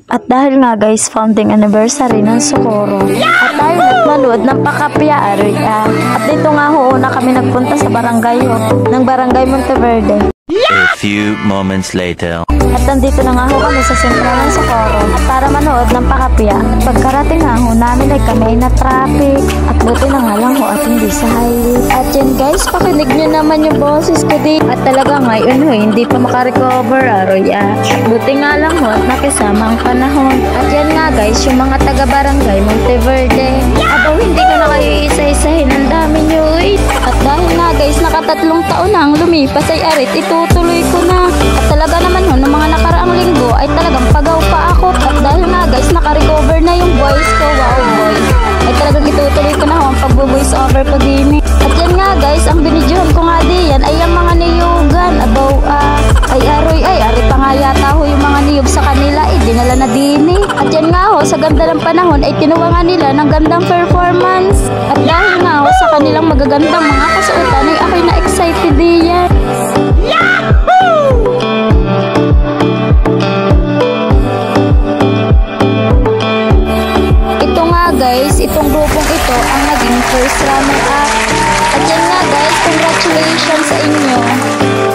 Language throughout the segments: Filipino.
At dahil nga guys, founding anniversary ng Socorro. At dahil nagmanood ng pakapya area. At dito nga ho na kami nagpunta sa barangay ng Barangay Monteverde. A few moments later. At nandito na nga ho kami sa sentral ng Socorro at para manood ng pakapya. Pagkarating nga ho namin ay kami na traffic at buti na nga lang ho at hindi sa highway. At yan guys, pakinig nyo naman yung boses ko di. At talaga ngayon ho, hindi pa makarecover aroy at buti nga lang ho at nakisama ang panahon. At yan nga guys, yung mga taga Barangay Monteverde. Abaw hindi ko na kayo isa-isahin, ang dami nyo eh. At dahil nga guys, nakatatlong taon na ang lumipas ay arit, itutuloy ko na. At talaga naman ho, ng mga nakaraang linggo ay talagang pagaw pa ako. At dahil nga guys, nakarecover na yung voice ko, wow boys, ay talagang itutuloy ko na ho ang pagbo-voice over ko din. At yan nga guys, ang binidyohan ko nga diyan ay ang mga niyugan. Abaw ay aroy ay ari pa nga yata ho yung mga niyog sa kanila ay dinala na din. At yan nga ho, sa ganda ng panahon ay tinuwangan nila ng gandang performance. At dahil nga ho, sa kanilang magagandang mga kasuotan ay ako'y na-excited diyan. Ito nga guys, itong grupong ito ang naging first runner up. At yan nga guys, congratulations sa inyo.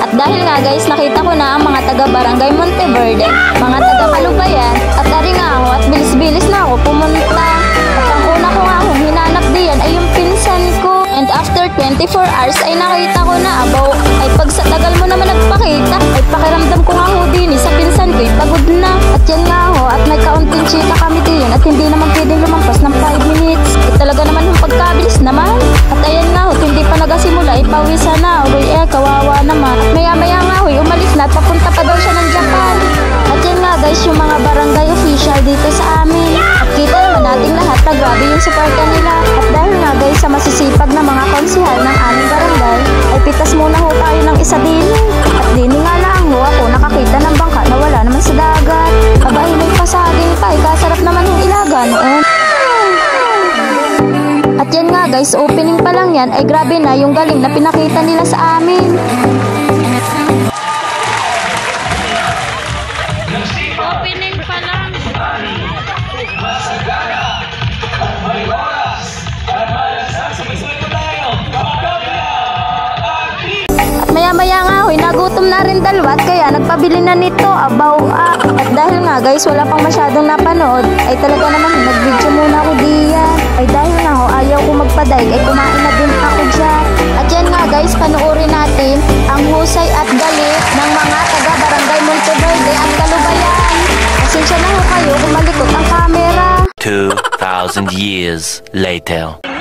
At dahil nga guys, nakita ko na ang mga taga Barangay Monteverde, mga taga Kalubayan, at ari nga ako at bilis-bilis na ako pumunta. At ang una ko nga akong hinanap diyan ay yung pinsan ko. And after 24 hours ay nakita ko na abaw, ay pag sa tagal mo naman nagpakita, ay pakiramdam ko nga ho din sa pinsan ko, pagod na. At yan nga ho, at may kaunting chika kami din at hindi naman pwedeng lumampas ng 5 minutes. At talaga naman yung pagkabilis naman. At ayan nga ho, hindi pa nagasimula, ipawisan na. Uy kawawa naman. At maya-maya nga ho, umalis na at papunta pa daw siya ng Japan. At yan nga guys, yung mga barangay official dito sa amin. At kita naman nating lahat na grabe yung suporta nila. At dahil nga guys, sa masisipag na mga konsihal ng aming barangay, ay pitas muna ho tayo ng isa din. At dini nga lang ho ako nakakita ng bangka na wala naman sa dagat. Abay, may pasaging pa, kasarap naman yung ilaga noon. At yan nga guys, opening pa lang yan, ay grabe na yung galing na pinakita nila sa amin. Opening pa lang. At maya-maya nga hoy, nagutom na rin dalawa at kaya nagpabili na nito, abaw At dahil nga guys, wala pang masyadong napanood, ay talaga naman nag-video muna ako diyan. Ay dahil nga ho, ayaw ko magpadaig, ay kumain na din ako dyan. At yan nga guys, panuorin natin ang husay at galit ng mga taga Barangay Monteverde at Kalubayan. Pasensya na ho kayo kung malikot ang camera. 2,000 years later.